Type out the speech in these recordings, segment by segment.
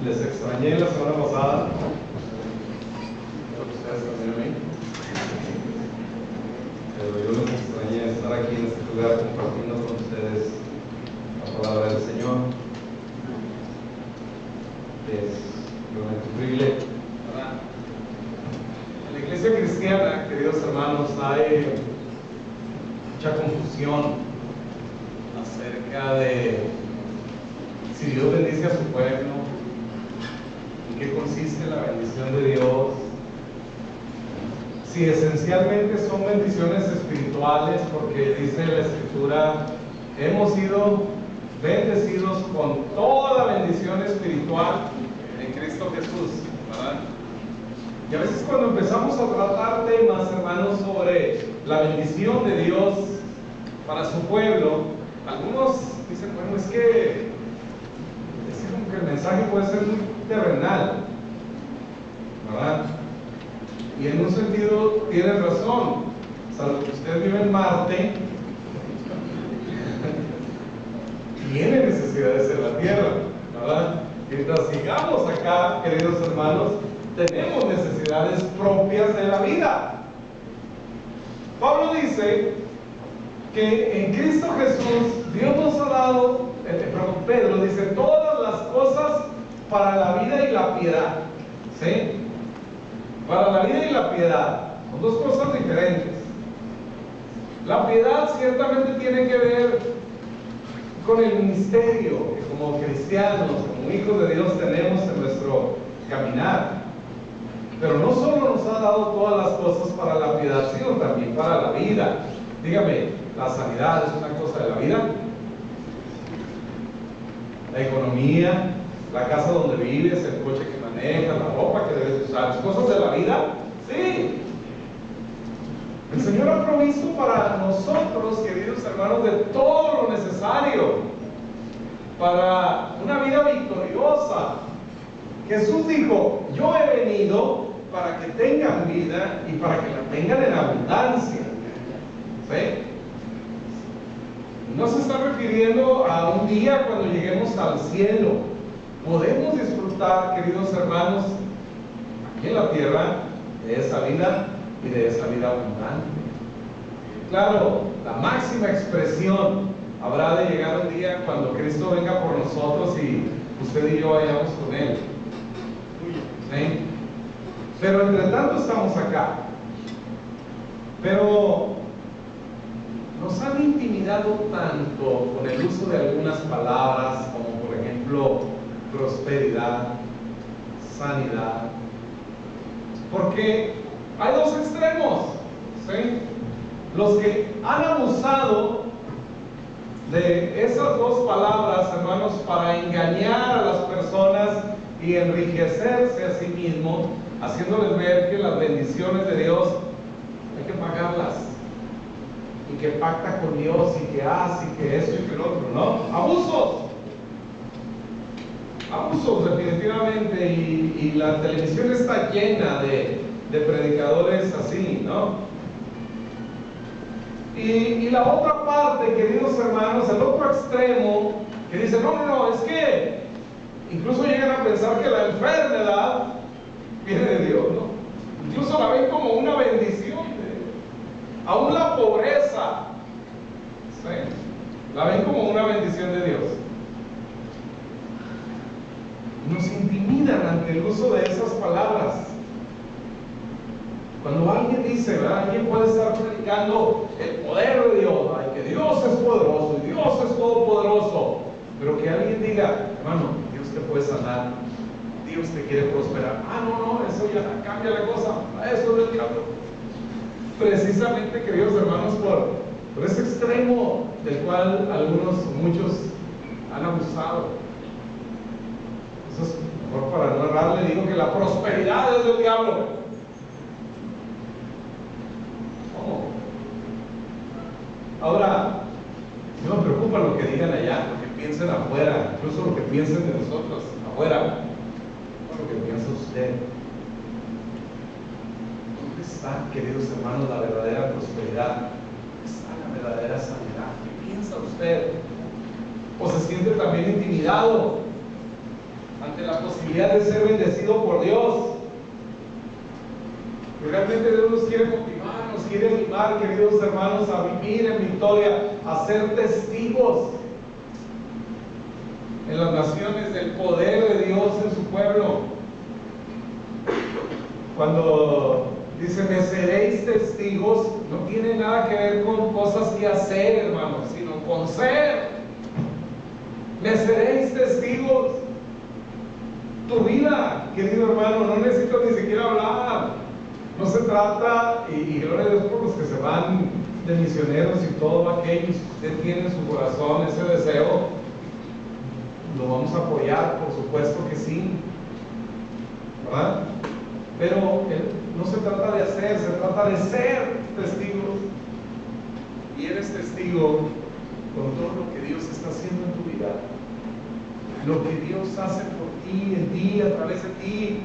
Les extrañé la semana pasada. Creo que ustedes también a mí. Pero yo les extrañé estar aquí en este lugar compartiendo con ustedes la palabra del Señor. Es realmente un privilegio, ¿verdad? En la iglesia cristiana, queridos hermanos, hay mucha confusión acerca de si Dios bendice a su pueblo, en qué consiste la bendición de Dios, si esencialmente son bendiciones espirituales, porque dice la Escritura, hemos sido bendecidos con toda la bendición espiritual en Cristo Jesús, ¿verdad? Y a veces cuando empezamos a tratar temas, hermanos, sobre la bendición de Dios para su pueblo, algunos dicen, bueno, es que como que el mensaje puede ser muy terrenal, ¿verdad? Y en un sentido tiene razón, salvo que usted vive en Marte, tiene necesidades en la Tierra, ¿verdad? Mientras sigamos acá, queridos hermanos, tenemos necesidades propias de la vida. Pablo dice que en Cristo Jesús Dios nos ha dado, Pedro dice, todas las cosas para la vida y la piedad, ¿sí? Para la vida y la piedad, son dos cosas diferentes. La piedad ciertamente tiene que ver con el ministerio que como cristianos, como hijos de Dios tenemos en nuestro caminar. Pero no solo nos ha dado todas las cosas para la piedad, sino también para la vida. Dígame, ¿la sanidad es una cosa de la vida? La economía, la casa donde vives, el coche que manejas, la ropa que debes usar, ¿es cosas de la vida? Sí. El Señor ha provisto para nosotros, queridos hermanos, de todo lo necesario para una vida victoriosa. Jesús dijo, yo he venido para que tengan vida y para que la tengan en abundancia. ¿Sí? No se está refiriendo a un día cuando lleguemos al cielo. Podemos disfrutar, queridos hermanos, aquí en la tierra, de esa vida y de esa vida abundante. Claro, la máxima expresión habrá de llegar un día cuando Cristo venga por nosotros y usted y yo vayamos con Él. ¿Sí? Pero entre tanto estamos acá. Pero nos han intimidado tanto con el uso de algunas palabras, como por ejemplo prosperidad, sanidad, porque hay dos extremos, ¿sí? Los que han abusado de esas dos palabras, hermanos, para engañar a las personas y enriquecerse a sí mismos, haciéndoles ver que las bendiciones de Dios hay que pagarlas, y que pacta con Dios, y que hace, y que esto y que lo otro, ¿no? Abusos definitivamente, y la televisión está llena de predicadores así, ¿no? Y la otra parte, queridos hermanos, el otro extremo, que dice, no, es que incluso llegan a pensar que la enfermedad viene de Dios, ¿no? Incluso la ven como una bendición de Dios. Aún la pobreza, ¿sí? La ven como una bendición de Dios. Nos intimidan ante el uso de esas palabras. Cuando alguien dice, ¿verdad? Alguien puede estar predicando el poder de Dios, ay, que Dios es poderoso y Dios es todopoderoso, pero que alguien diga, hermano, Dios te puede sanar, Dios te quiere prosperar. No, eso ya cambia la cosa, eso es del diablo. Precisamente, queridos hermanos, por ese extremo del cual muchos han abusado. Entonces, mejor para no errarle, digo que la prosperidad es del diablo. Ahora, no me preocupa lo que digan allá, lo que piensen afuera, incluso lo que piensen de nosotros afuera, no lo que piensa usted. ¿Dónde está, queridos hermanos, la verdadera prosperidad? ¿Dónde está la verdadera sanidad? ¿Qué piensa usted? ¿O se siente también intimidado ante la posibilidad de ser bendecido por Dios. Y realmente Dios nos quiere motivar, nos quiere animar, queridos hermanos, a vivir en victoria, a ser testigos en las naciones del poder de Dios en su pueblo. Cuando dice, me seréis testigos, no tiene nada que ver con cosas que hacer, hermanos, sino con ser. Me seréis testigos. Tu vida, querido hermano, no necesito ni siquiera hablar. No se trata, y gloria a Dios por los que se van de misioneros y todo aquello, si usted tiene en su corazón ese deseo, lo vamos a apoyar, por supuesto que sí, ¿verdad? Pero no se trata de hacer, se trata de ser testigos. Y eres testigo con todo lo que Dios está haciendo en tu vida, lo que Dios hace por ti, en ti, a través de ti.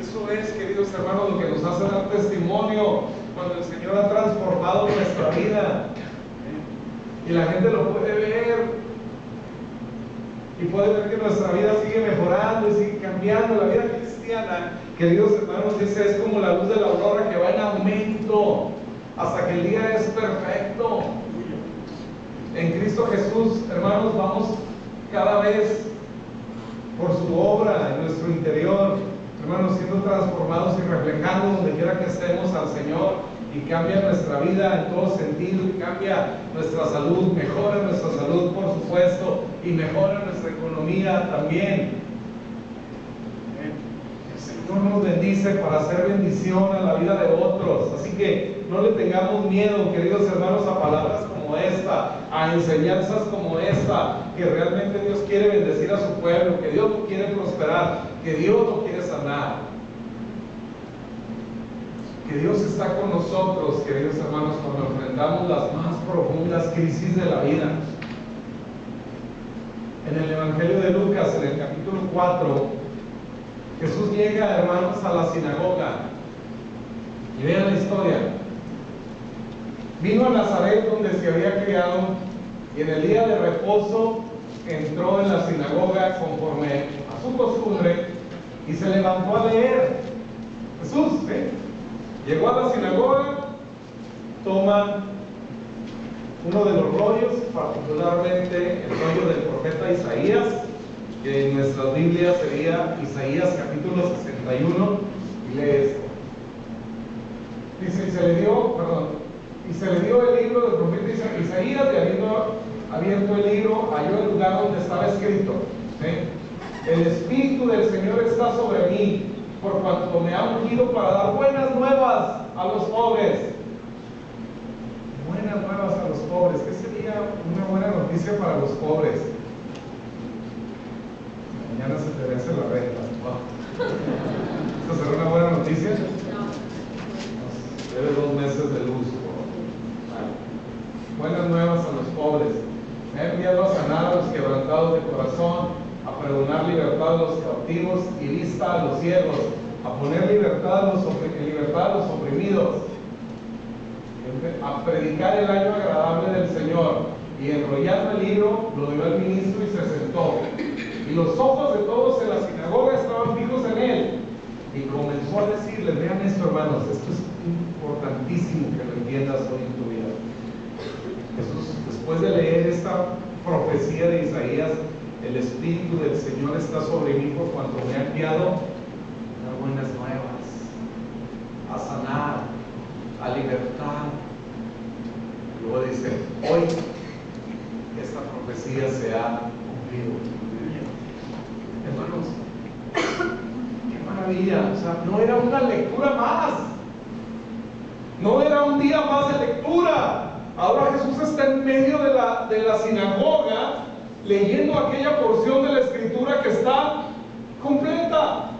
Eso es, queridos hermanos, lo que nos hace dar testimonio cuando el Señor ha transformado nuestra vida. Y la gente lo puede ver. Y puede ver que nuestra vida sigue mejorando y sigue cambiando. La vida cristiana, queridos hermanos, dice, es como la luz de la aurora que va en aumento hasta que el día es perfecto. En Cristo Jesús, hermanos, vamos cada vez por su obra en nuestro interior, hermanos, siendo transformados y reflejando donde quiera que estemos al Señor, y cambia nuestra vida en todo sentido, y cambia nuestra salud, mejora nuestra salud, por supuesto, y mejora nuestra economía también. El Señor nos bendice para hacer bendición a la vida de otros, así que no le tengamos miedo, queridos hermanos, a palabras como esta, a enseñanzas como esta, que realmente Dios quiere bendecir a su pueblo, que Dios lo quiere prosperar, que Dios lo quiere sanar, que Dios está con nosotros, queridos hermanos, cuando enfrentamos las más profundas crisis de la vida. En el Evangelio de Lucas, en el capítulo 4, Jesús llega, hermanos, a la sinagoga, y vean la historia. Vino a Nazaret, donde se había criado, y en el día de reposo entró en la sinagoga conforme a su costumbre y se levantó a leer. Jesús, llegó a la sinagoga, toma uno de los rollos, particularmente el rollo del profeta Isaías, que en nuestras Biblias sería Isaías capítulo 61, y lee esto. Dice, y se le dio el libro del profeta Isaías, y habiendo abierto el libro, halló el lugar donde estaba escrito, el Espíritu del Señor está sobre mí, por cuanto me ha ungido para dar buenas nuevas a los pobres. Buenas nuevas a los pobres. ¿Qué sería una buena noticia para los pobres? Mañana se te vence la renta. ¿Esto será una buena noticia? Nos debe 2 meses de luz. Buenas nuevas a los pobres. Me ha enviado a sanar a los quebrantados de corazón, a perdonar libertad a los cautivos y vista a los ciegos, a poner libertad a los oprimidos, a predicar el año agradable del Señor. Y enrollando el libro, lo dio al ministro y se sentó. Y los ojos de todos en la sinagoga estaban fijos en él. Y comenzó a decirles, vean esto, hermanos, esto es importantísimo que lo entiendas hoy en tu vida. Jesús, después de leer esta profecía de Isaías, el Espíritu del Señor está sobre mí por cuanto me ha enviado a dar buenas nuevas, a sanar, a libertar. Luego dice, hoy esta profecía se ha cumplido. Hermanos, qué maravilla. O sea, no era una lectura más, no era un día más de lectura. Ahora Jesús está en medio de la sinagoga, leyendo aquella porción de la escritura que está completa,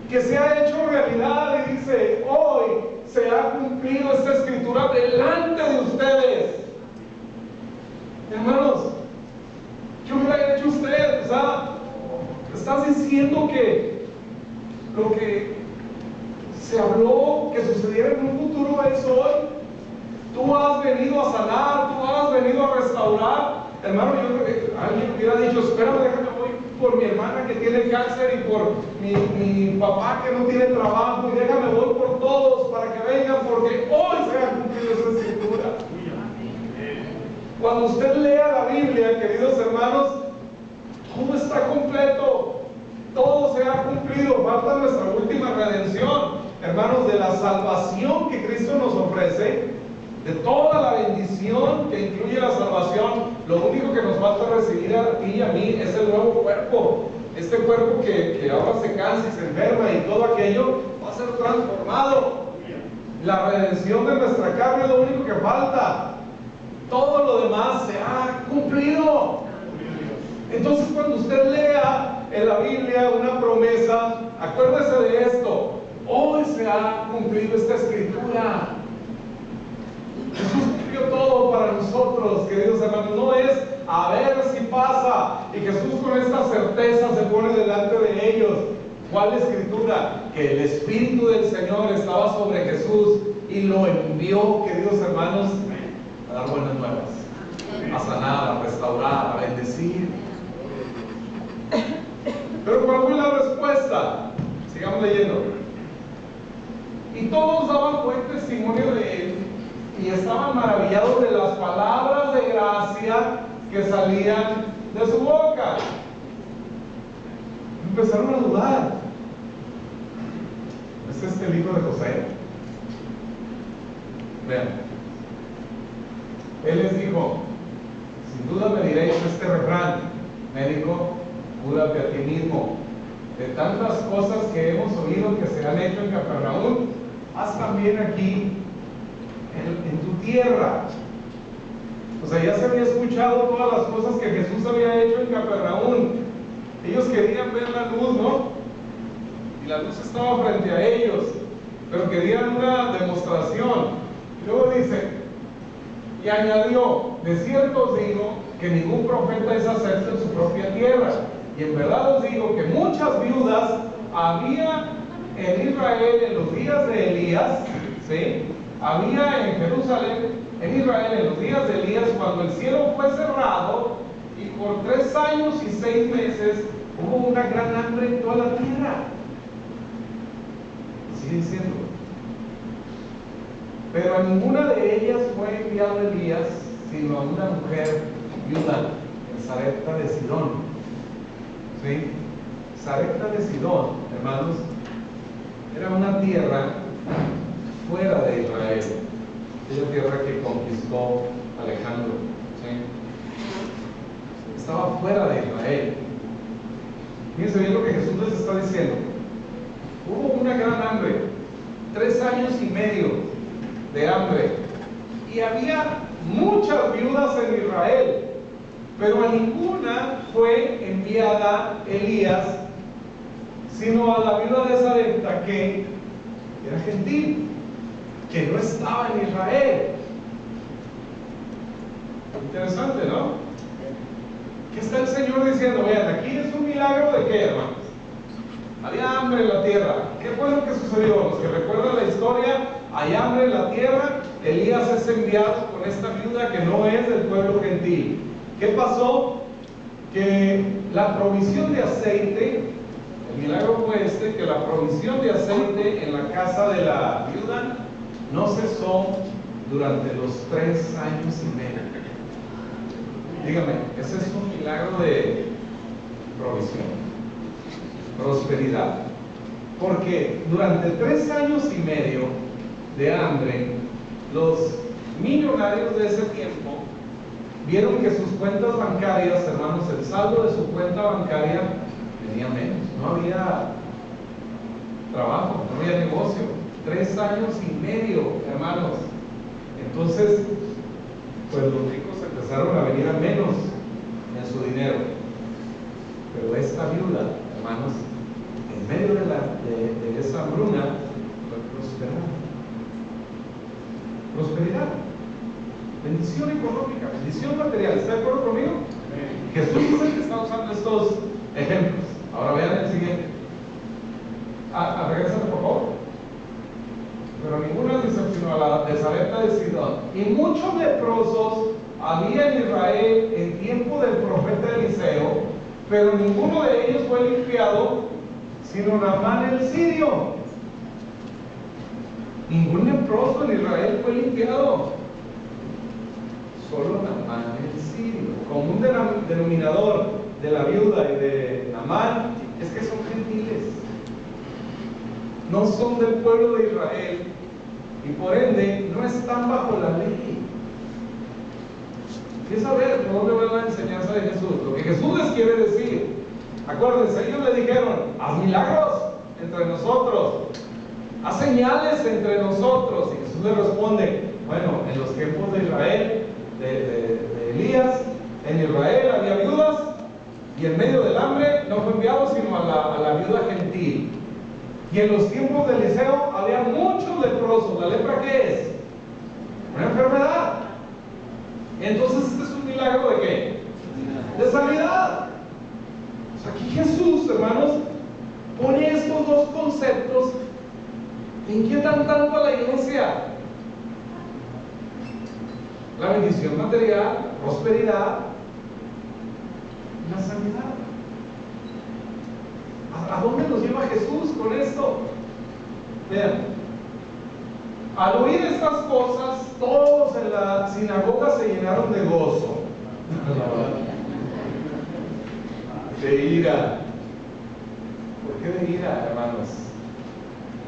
que se ha hecho realidad, y dice, hoy se ha cumplido esta escritura delante de ustedes. Hermanos, ¿qué hubiera hecho usted? O sea, estás diciendo que lo que se habló que sucediera en un futuro es hoy. Tú has venido a sanar, tú has venido a restaurar. Hermano, yo creo que alguien hubiera dicho, espérame, déjame voy por mi hermana que tiene cáncer y por mi papá que no tiene trabajo, y déjame voy por todos para que vengan, porque hoy se ha cumplido esa escritura. Cuando usted lea la Biblia, queridos hermanos, todo está completo, todo se ha cumplido. Falta nuestra última redención, hermanos, de la salvación que Cristo nos ofrece, de toda la bendición que incluye la salvación. Lo único que nos falta recibir a ti y a mí es el nuevo cuerpo. Este cuerpo que ahora se cansa y se enferma y todo aquello va a ser transformado. La redención de nuestra carne es lo único que falta. Todo lo demás se ha cumplido. Entonces, cuando usted lea en la Biblia una promesa, acuérdese de esto: hoy se ha cumplido esta escritura. Jesús cumplió todo para nosotros, queridos hermanos. No es a ver si pasa, y Jesús con esta certeza se pone delante de ellos. ¿Cuál escritura? Que el Espíritu del Señor estaba sobre Jesús y lo envió, queridos hermanos, a dar buenas nuevas, a sanar, a restaurar, a bendecir. Pero ¿cuál fue la respuesta? Sigamos leyendo. Y todos daban buen testimonio de él y estaban maravillados de las palabras de gracia que salían de su boca. Empezaron a dudar. ¿Es este el hijo de José? Vean. Él les dijo: sin duda me diréis este refrán: médico, cúrate a ti mismo. De tantas cosas que hemos oído que se han hecho en Capernaum, haz también aquí en tu tierra. O sea, ya se había escuchado todas las cosas que Jesús había hecho en Capernaum. Ellos querían ver la luz, ¿no? Y la luz estaba frente a ellos, pero querían una demostración. Y luego dice, y añadió: de cierto os digo que ningún profeta es acepto en su propia tierra. Y en verdad os digo que muchas viudas había en Israel en los días de Elías, ¿sí? Había en Jerusalén, en Israel, en los días de Elías, cuando el cielo fue cerrado y por 3 años y 6 meses hubo una gran hambre en toda la tierra. Sigue diciendo. Pero a ninguna de ellas fue enviado Elías, sino a una mujer viuda en Sarepta de Sidón. ¿Sí? Sarepta de Sidón, hermanos, era una tierra fuera de Israel, aquella tierra que conquistó Alejandro, ¿sí? Estaba fuera de Israel. Fíjense bien lo que Jesús les está diciendo. Hubo una gran hambre, 3 años y medio de hambre, y había muchas viudas en Israel, pero a ninguna fue enviada Elías, sino a la viuda de Sarepta, que era gentil, que no estaba en Israel. Interesante, ¿no? ¿Qué está el Señor diciendo? Vean, aquí es un milagro de qué, hermanos. Había hambre en la tierra. ¿Qué fue lo que sucedió? Los que recuerdan la historia, hay hambre en la tierra. Elías es enviado con esta viuda que no es del pueblo gentil. ¿Qué pasó? Que la provisión de aceite, el milagro fue este, que la provisión de aceite en la casa de la viuda no cesó durante los 3 años y medio. Dígame, ese es un milagro de provisión, prosperidad. Porque durante 3 años y medio de hambre, los millonarios de ese tiempo vieron que sus cuentas bancarias, hermanos, el saldo de su cuenta bancaria tenía menos. No había trabajo, no había negocio. 3 años y medio, hermanos. Entonces, pues los ricos empezaron a venir a menos en su dinero. Pero esta viuda, hermanos, en medio de esa hambruna, fue prosperada. Prosperidad. Bendición económica, bendición material. ¿Está de acuerdo conmigo? Jesús es el que está usando estos ejemplos. Ahora vean el siguiente. Regrésate, por favor. Pero ninguna dice sino a la de Sarepta de Sidón. Y muchos leprosos había en Israel en tiempo del profeta Eliseo, Pero ninguno de ellos fue limpiado, sino Naamán el sirio. Ningún leproso en Israel fue limpiado, solo Naamán el sirio. Como un denominador de la viuda y de Naamán es que son gentiles, no son del pueblo de Israel y por ende no están bajo la ley. ¿Quieres saber por dónde va la enseñanza de Jesús? Lo que Jesús les quiere decir. Acuérdense, ellos le dijeron: haz milagros entre nosotros, haz señales entre nosotros. Y Jesús les responde: bueno, en los tiempos de Israel, de Elías, en Israel había viudas, y en medio del hambre no fue enviado sino a la viuda gentil. Y en los tiempos de Eliseo había muchos leprosos. ¿La lepra qué es? Una enfermedad. Entonces este es un milagro ¿de qué? De sanidad. O sea, aquí Jesús, hermanos, pone estos dos conceptos que inquietan tanto a la iglesia: la bendición material, la prosperidad, la sanidad. ¿A dónde nos lleva Jesús con esto? Vean, al oír estas cosas, todos en la sinagoga se llenaron de gozo, de ira. ¿Por qué de ira, hermanos?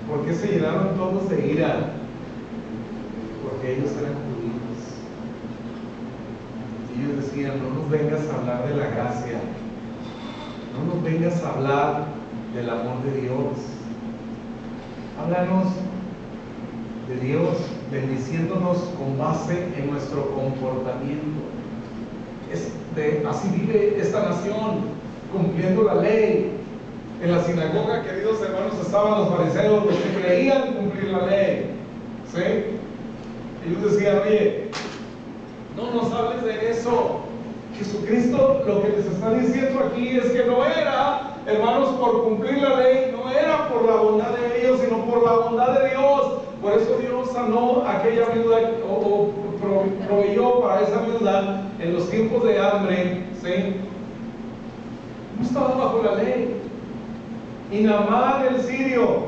¿Por qué se llenaron todos de ira? Porque ellos eran judíos. Ellos decían: no nos vengas a hablar de la gracia, no nos vengas a hablar del amor de Dios, háblanos de Dios bendiciéndonos con base en nuestro comportamiento. Así vive esta nación, cumpliendo la ley. En la sinagoga, queridos hermanos, estaban los fariseos, los que creían cumplir la ley, ¿sí? Ellos decían: oye, no nos hables de eso. Jesucristo lo que les está diciendo aquí es que no era, hermanos, por cumplir la ley, no era por la bondad de ellos, sino por la bondad de Dios. Por eso Dios sanó a aquella viuda, o proveyó para esa viuda en los tiempos de hambre, ¿sí? No estaba bajo la ley. Y Naamán el sirio,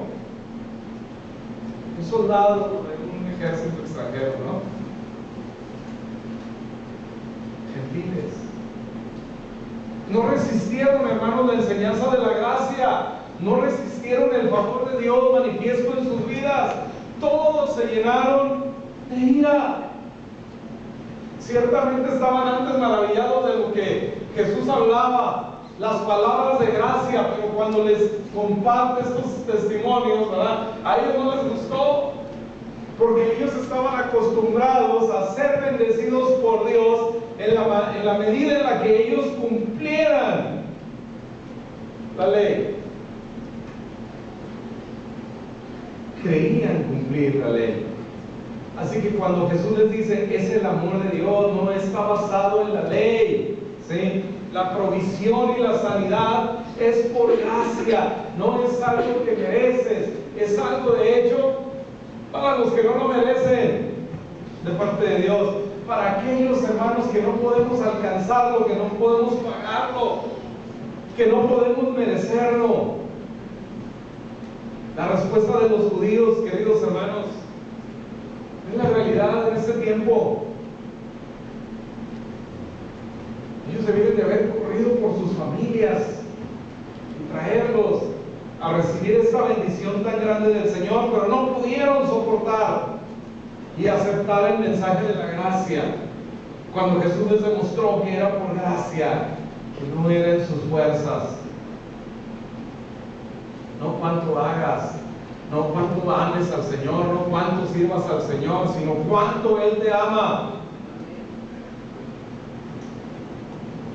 un soldado de un ejército extranjero, ¿no? Gentiles. No resistieron, hermanos, la enseñanza de la gracia. No resistieron el favor de Dios manifiesto en sus vidas. Todos se llenaron de ira. Ciertamente estaban antes maravillados de lo que Jesús hablaba, las palabras de gracia, pero cuando les comparte estos testimonios, ¿verdad?, a ellos no les gustó, porque ellos estaban acostumbrados a ser bendecidos por Dios en la medida en la que ellos cumplieran la ley. Creían cumplir la ley. Así que cuando Jesús les dice: es el amor de Dios, no está basado en la ley, ¿sí? La provisión y la sanidad es por gracia, no es algo que mereces, es algo de hecho para los que no lo merecen de parte de Dios, para aquellos hermanos que no podemos alcanzarlo, que no podemos pagarlo, que no podemos merecerlo. La respuesta de los judíos, queridos hermanos, es la realidad en este tiempo. Ellos debieron de haber corrido por sus familias y traerlos a recibir esta bendición tan grande del Señor, pero no pudieron soportar y aceptar el mensaje de la gracia, cuando Jesús les demostró que era por gracia, que no era en sus fuerzas. No cuánto hagas, no cuánto ames al Señor, no cuánto sirvas al Señor, sino cuánto Él te ama.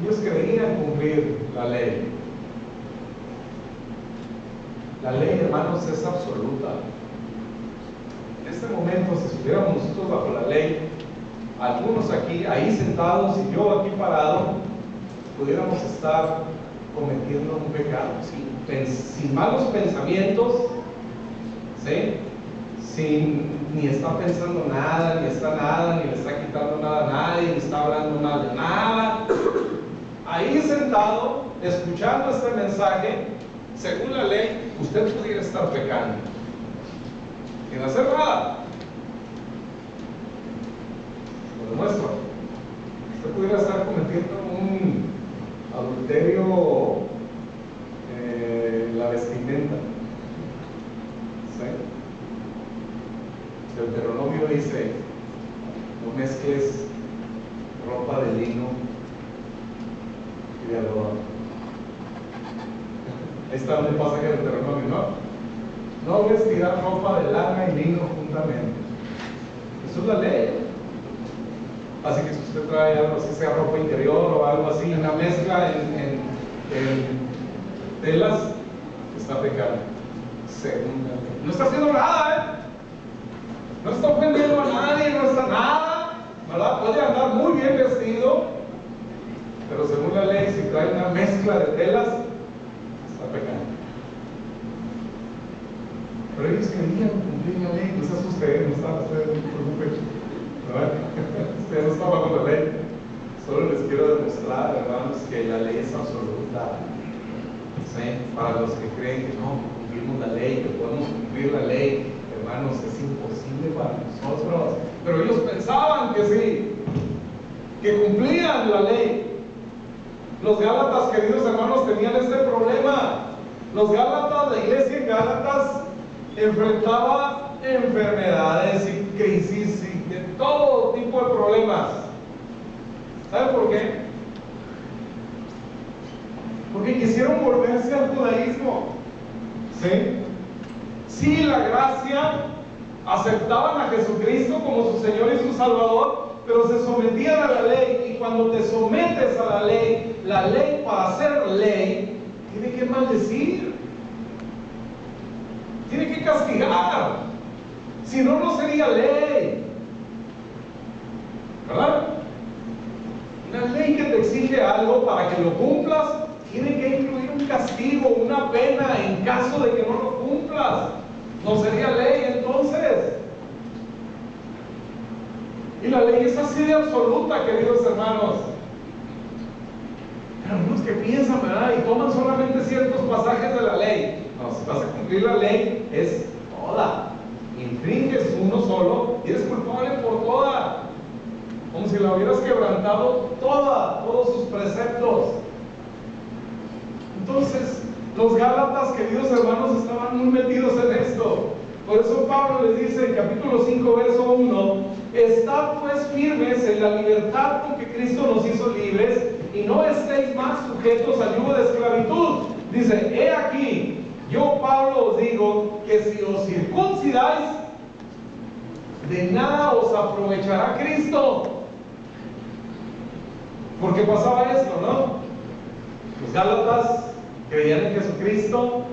Ellos creían cumplir la ley. La ley, hermanos, es absoluta. En este momento, si estuviéramos nosotros bajo la ley, algunos aquí, ahí sentados y yo aquí parado, pudiéramos estar cometiendo un pecado, sin malos pensamientos, ¿sí? Ni está pensando nada, ni le está quitando nada a nadie, ni está hablando mal de nada. Ahí sentado, escuchando este mensaje, según la ley, usted pudiera estar pecando sin hacer nada. Lo demuestro. Usted pudiera estar cometiendo un adulterio en la vestimenta. ¿Sí? El Deuteronomio dice: no mezcles ropa de lino y de algodón. Ahí está donde pasa que el Deuteronomio, no vestirás ropa de lana y lino juntamente. Eso es la ley. Así que si usted trae algo así, sea ropa interior o algo así, una mezcla en telas, está pecando. Según la ley. No está haciendo nada, no está ofendiendo a nadie, no está nada, ¿verdad? Puede andar muy bien vestido, pero según la ley, si trae una mezcla de telas, está pecando. Pero ellos querían cumplir la ley, no se asusten, no se preocupen, ¿verdad? Usted no está bajo la ley. Solo les quiero demostrar, hermanos, que la ley es absoluta. ¿Sí? Para los que creen que no cumplimos la ley, que podemos cumplir la ley, hermanos, es imposible para nosotros. Pero ellos pensaban que sí, que cumplían la ley. Los Gálatas, queridos hermanos, tenían este problema. Los Gálatas, la iglesia en Gálatas enfrentaba enfermedades y crisis y de todo tipo de problemas. ¿Saben por qué? Porque quisieron volverse al judaísmo. ¿Sí? Sí, la gracia, aceptaban a Jesucristo como su Señor y su Salvador, pero se sometían a la ley. Y cuando te sometes a la ley para ser ley, tiene que maldecir, tiene que castigar. Si no, no sería ley, ¿verdad? Una ley que te exige algo para que lo cumplas, tiene que incluir un castigo, una pena en caso de que no lo cumplas. No sería ley entonces. Y la ley es así de absoluta, queridos hermanos. Hay algunos que piensan, ¿verdad? Y toman solamente ciertos pasajes de la ley. No, si vas a cumplir la ley, es toda. Infringes uno solo y eres culpable por toda. Como si la hubieras quebrantado toda, todos sus preceptos. Entonces, los Gálatas, queridos hermanos, estaban muy metidos en esto. Por eso Pablo les dice en capítulo 5, verso 1: estad pues firmes en la libertad con que Cristo nos hizo libres, y no estéis más sujetos al yugo de esclavitud. Dice: he aquí, yo Pablo os digo que si os circuncidáis, de nada os aprovechará Cristo. Porque pasaba esto, ¿no? Los Gálatas creían en Jesucristo,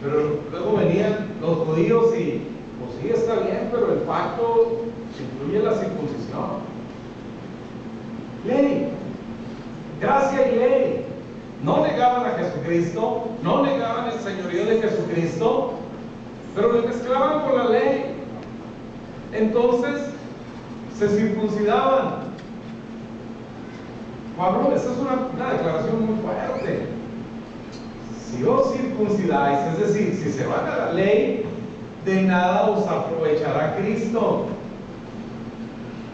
pero luego venían los judíos y, pues sí, está bien, pero el pacto incluye la circuncisión. Ley, gracia y ley. No negaban a Jesucristo, no negaban el señorío de Jesucristo, pero lo mezclaban con la ley. Entonces se circuncidaban. Pablo, esa es una declaración muy fuerte. Si os circuncidáis, es decir, si se van a la ley, de nada os aprovechará Cristo.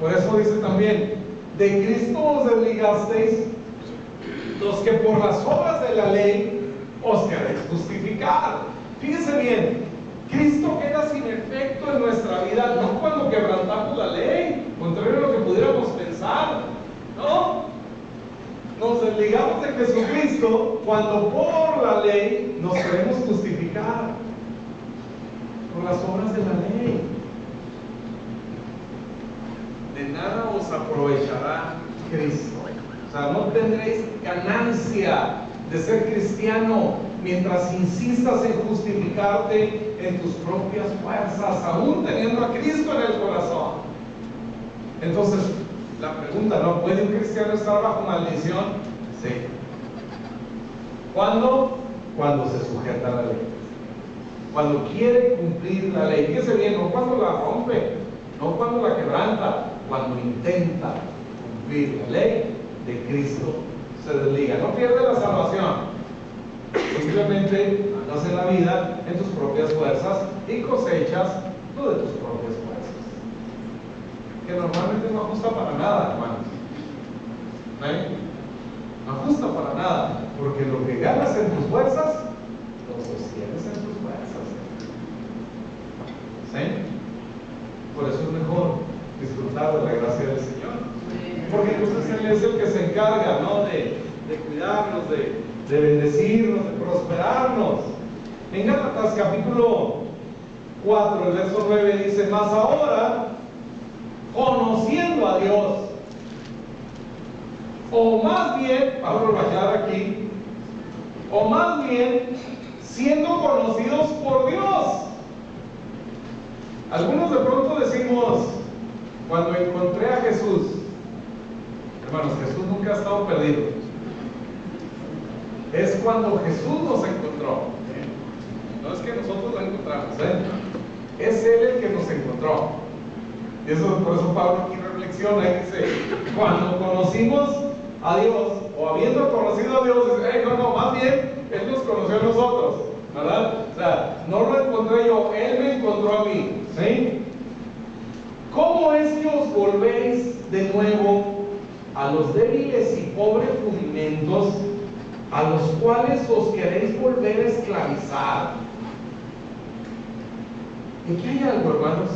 Por eso dice también: de Cristo os desligasteis, los que por las obras de la ley os queréis justificar. Fíjense bien, Cristo queda sin efecto en nuestra vida, no cuando quebrantamos la ley, contrario a lo que pudiéramos pensar, ¿no? Nos desligamos de Jesucristo cuando por la ley nos queremos justificar por las obras de la ley. De nada os aprovechará Cristo. O sea, no tendréis ganancia de ser cristiano mientras insistas en justificarte en tus propias fuerzas, aún teniendo a Cristo en el corazón. Entonces, la pregunta, ¿no? ¿Puede un cristiano estar bajo maldición? Sí. ¿Cuándo? Cuando se sujeta a la ley. Cuando quiere cumplir la ley. Fíjese bien, no cuando la rompe, no cuando la quebranta, cuando intenta cumplir la ley de Cristo, se desliga. No pierde la salvación, Simplemente andas en la vida en tus propias fuerzas y cosechas lo de tus propias fuerzas, que normalmente no ajusta para nada, hermanos. No ajusta para nada, porque lo que ganas en tus fuerzas lo sostienes en tus fuerzas. ¿Sí? Por eso es mejor disfrutar de la gracia del Señor, porque entonces Él es el que se encarga, ¿no?, de cuidarnos, de bendecirnos, de prosperarnos. En Gálatas capítulo 4, el verso 9 dice: mas ahora, conociendo a Dios, o más bien, Pablo lo aclara aquí, o más bien siendo conocidos por Dios. Algunos de pronto decimos, cuando encontré a Jesús, hermanos, Jesús nunca ha estado perdido. Es cuando Jesús nos encontró. No es que nosotros lo encontramos, es Él el que nos encontró. Y eso, por eso Pablo aquí reflexiona y dice: cuando conocimos a Dios, o habiendo conocido a Dios, dice: no, más bien Él nos conoció a nosotros, ¿verdad? O sea, no lo encontré yo, Él me encontró a mí, ¿sí? ¿Cómo es que os volvéis de nuevo a los débiles y pobres rudimentos, a los cuales os queréis volver a esclavizar? ¿Y qué hay algo, hermanos?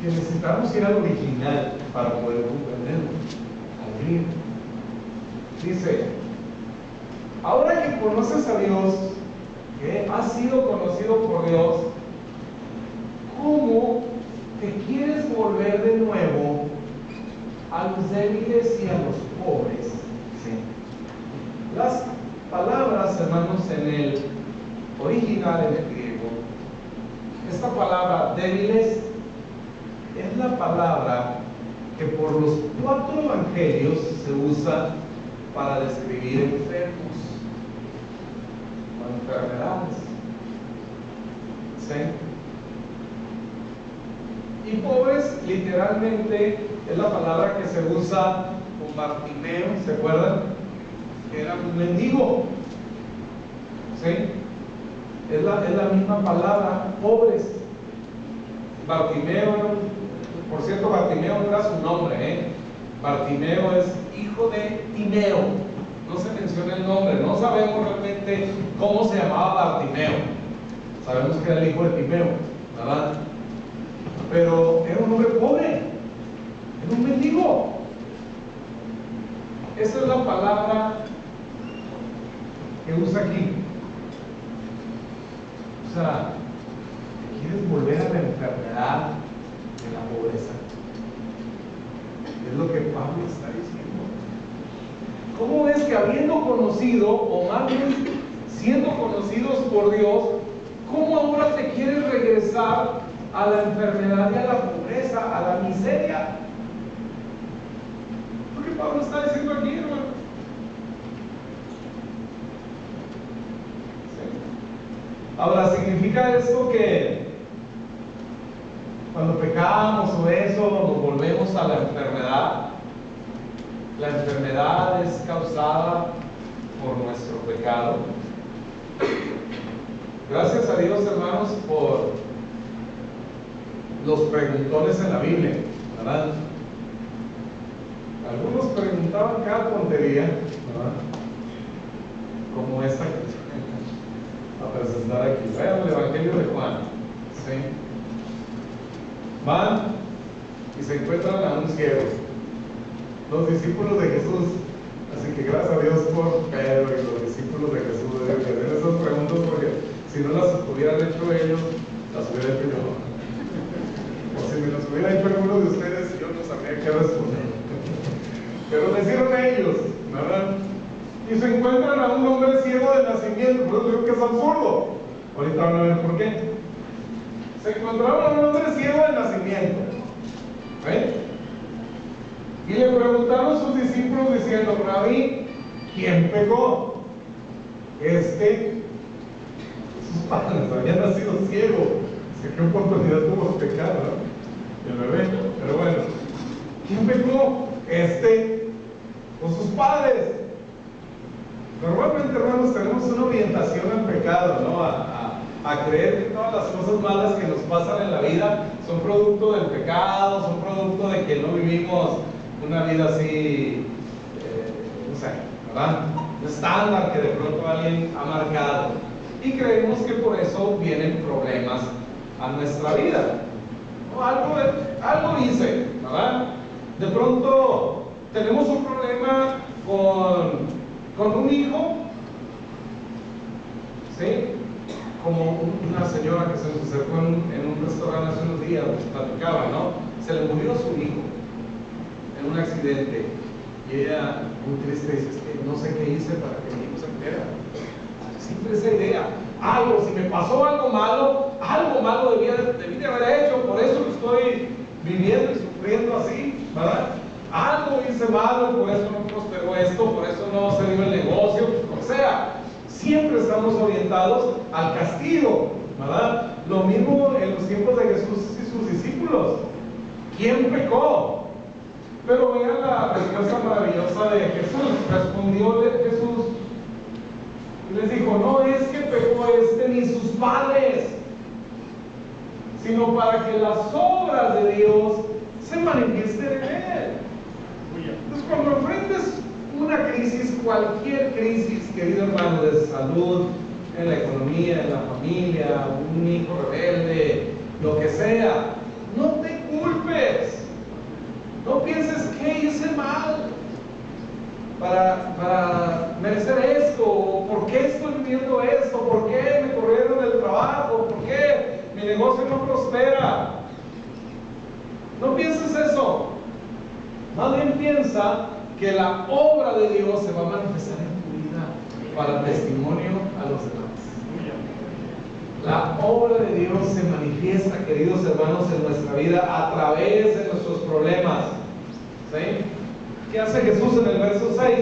Que necesitamos ir al original para poder comprenderlo, al griego. Dice: ahora que conoces a Dios, que has sido conocido por Dios, ¿cómo te quieres volver de nuevo a los débiles y a los pobres? ¿Sí? Las palabras, hermanos, en el original, en el griego, esta palabra débiles es la palabra que por los 4 evangelios se usa para describir enfermos o enfermedades. ¿Sí? Y pobres, literalmente, es la palabra que se usa con Bartimeo, ¿se acuerdan? Que era un mendigo. ¿Sí? Es la misma palabra, pobres. Bartimeo, por cierto, Bartimeo no era su nombre, Bartimeo es hijo de Timeo. No se menciona el nombre, no sabemos realmente cómo se llamaba Bartimeo. Sabemos que era el hijo de Timeo, ¿verdad? Pero era un hombre pobre, era un mendigo. Esa es la palabra que usa aquí. O sea, ¿quieres volver a la enfermedad de la pobreza? Es lo que Pablo está diciendo. ¿Cómo es que habiendo conocido, o más bien siendo conocidos por Dios, cómo ahora te quieres regresar a la enfermedad y a la pobreza, a la miseria? ¿Lo que Pablo está diciendo aquí, hermano? ¿Sí? Ahora, ¿significa esto que cuando pecamos o eso nos volvemos a la enfermedad? La enfermedad es causada por nuestro pecado. Gracias a Dios, hermanos, por los preguntones en la Biblia, ¿verdad? Algunos preguntaban cada tontería, ¿verdad? Como esta que a presentar aquí. Vean el Evangelio de Juan, ¿sí? Van y se encuentran a un ciego, los discípulos de Jesús. Así que gracias a Dios por Pedro y los discípulos de Jesús de hacer esas preguntas, porque si no las hubieran hecho ellos, las hubiera hecho yo. O si me las hubiera hecho alguno de ustedes, yo no sabría qué responder. Pero lo hicieron ellos, ¿verdad? Y se encuentran a un hombre ciego de nacimiento. Por eso digo que es absurdo. Ahorita van a ver por qué. Se encontraron a un hombre ciego de nacimiento, ¿ven? Y le preguntaron sus discípulos diciendo: Rabí, ¿quién pecó? Sus padres habían nacido ciego. ¿Qué oportunidad tuvo de pecar, ¿no? El bebé. Pero bueno, ¿quién pecó? O sus padres. Normalmente, hermanos, tenemos una orientación al pecado, ¿no? A creer que todas las cosas malas que nos pasan en la vida son producto del pecado, son producto de que no vivimos una vida así, no sé, ¿verdad? Un estándar que de pronto alguien ha marcado. Y creemos que por eso vienen problemas a nuestra vida. ¿No? Algo hice, ¿verdad? De pronto tenemos un problema con un hijo, ¿sí? Como una señora que se nos acercó en un restaurante hace unos días, nos platicaba, ¿no? Se le murió su hijo en un accidente y ella, muy triste, dice: es que no sé qué hice para que mi hijo se muriera. Siempre esa idea, si me pasó algo malo debí de haber hecho, por eso estoy viviendo y sufriendo así, ¿verdad? Algo hice malo, por eso no prosperó esto, por eso no se dio el negocio, o sea, siempre estamos orientados al castigo, ¿verdad? Lo mismo en los tiempos de Jesús y sus discípulos. ¿Quién pecó? Pero vean la respuesta maravillosa de Jesús. Respondió Jesús y les dijo: no es que pecó ni sus padres, sino para que las obras de Dios se manifiesten en él. Entonces, cuando enfrentes una crisis, cualquier crisis, querido hermano, de salud, en la economía, en la familia, un hijo rebelde, lo que sea, no te culpes. No pienses que hice mal para merecer esto, o por qué estoy viviendo esto, por qué me corrieron del trabajo, por qué mi negocio no prospera. No pienses eso. Más bien piensa que la obra de Dios se va a manifestar en tu vida para testimonio a los demás. La obra de Dios se manifiesta, queridos hermanos, en nuestra vida a través de nuestros problemas. ¿Sí? ¿Qué hace Jesús en el verso 6?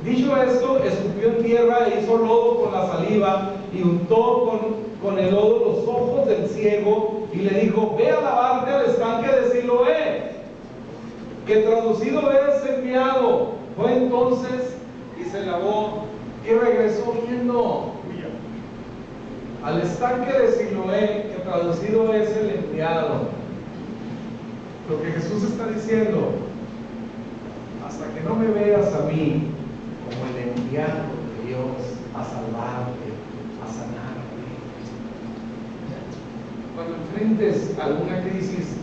Dicho esto, escupió en tierra e hizo lodo con la saliva y untó con el lodo los ojos del ciego y le dijo: ve a lavarte al estanque de Siloé, que traducido es enviado. Fue entonces y se lavó y regresó viendo. Al estanque de Siloé, que traducido es el enviado. Lo que Jesús está diciendo: hasta que no me veas a mí como el enviado de Dios a salvarte, a sanarte, cuando enfrentes alguna crisis,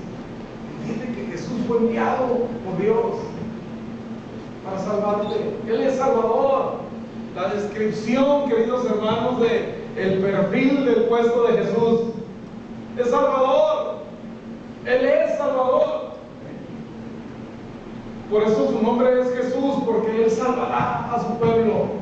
entiende que Jesús fue enviado por Dios para salvarte. Él es Salvador. La descripción, queridos hermanos, el perfil del puesto de Jesús es Salvador. Él es Salvador. Por eso su nombre es Jesús, porque Él salvará a su pueblo.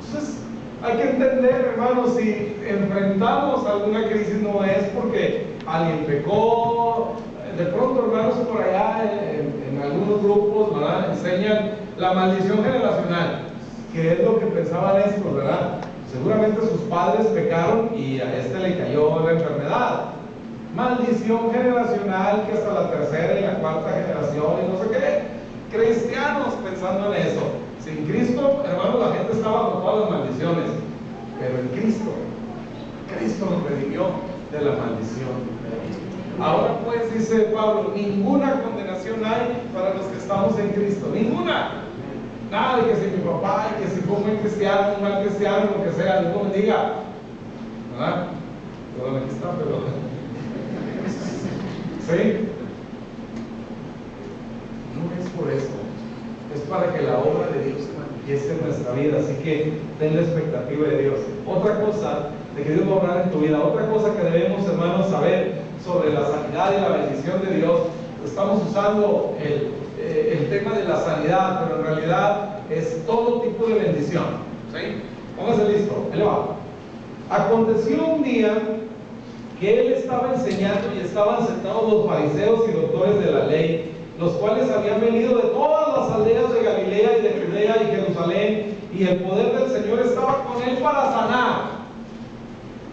Entonces hay que entender, hermanos, si enfrentamos alguna crisis, no es porque alguien pecó. De pronto, hermanos, por allá en algunos grupos, ¿verdad?, enseñan la maldición generacional, que es lo que pensaban estos, ¿verdad? Seguramente sus padres pecaron y a este le cayó la enfermedad. Maldición generacional, que hasta la tercera y la cuarta generación y no sé qué. Cristianos pensando en eso. Sin Cristo, hermanos, la gente estaba bajo todas las maldiciones, pero en Cristo nos redimió de la maldición. Ahora pues, dice Pablo, ninguna condenación hay para los que estamos en Cristo, ninguna. Nada de que si mi papá, y que si fue un buen cristiano, un mal cristiano, lo que sea, Dios me diga, ¿verdad? Perdón, aquí está, pero ¿sí? No es por eso, es para que la obra de Dios se manifieste en nuestra vida. Así que ten la expectativa de Dios. Otra cosa de que Dios va a obrar en tu vida, otra cosa que debemos, hermanos, saber sobre la sanidad y la bendición de Dios. Estamos usando el tema de la sanidad, pero en realidad es todo tipo de bendición. ¿Sí? Póngase listo, él va. Aconteció un día que él estaba enseñando y estaban sentados los fariseos y doctores de la ley, los cuales habían venido de todas las aldeas de Galilea y de Judea y Jerusalén, y el poder del Señor estaba con él para sanar.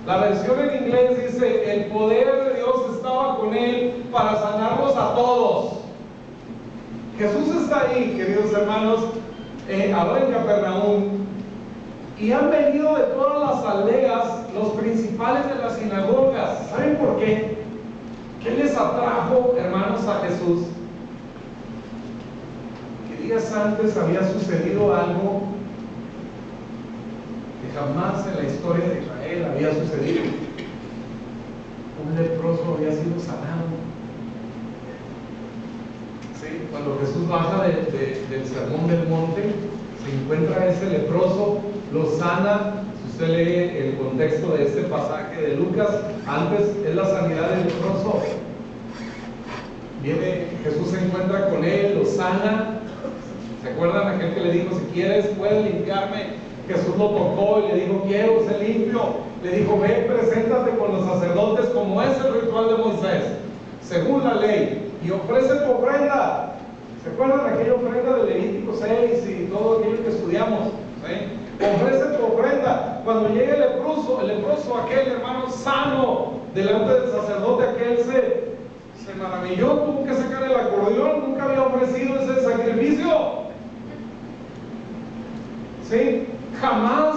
La versión en inglés dice: el poder de Dios estaba con él para sanarlos a todos. Jesús está ahí, queridos hermanos, ahora en Capernaum, y han venido de todas las aldeas los principales de las sinagogas. ¿Saben por qué? ¿Qué les atrajo, hermanos, a Jesús? Que días antes había sucedido algo que jamás en la historia de Israel había sucedido. Un leproso había sido sanado. Sí, cuando Jesús baja del sermón del monte, se encuentra ese leproso, lo sana. Si usted lee el contexto de este pasaje de Lucas, antes es la sanidad del leproso. Viene Jesús, se encuentra con él, lo sana. ¿Se acuerdan aquel que le dijo, si quieres puedes limpiarme? Jesús lo tocó y le dijo, quiero ser limpio. Le dijo, ve, preséntate con los sacerdotes como es el ritual de Moisés, según la ley, y ofrece tu ofrenda. ¿Se acuerdan de aquella ofrenda de Levítico 6 y todo aquello que estudiamos? ¿Sí? Ofrece tu ofrenda. Cuando llegue el leproso, aquel hermano sano, delante del sacerdote, aquel se maravilló, tuvo que sacar el acordeón, nunca había ofrecido ese sacrificio. ¿Sí? Jamás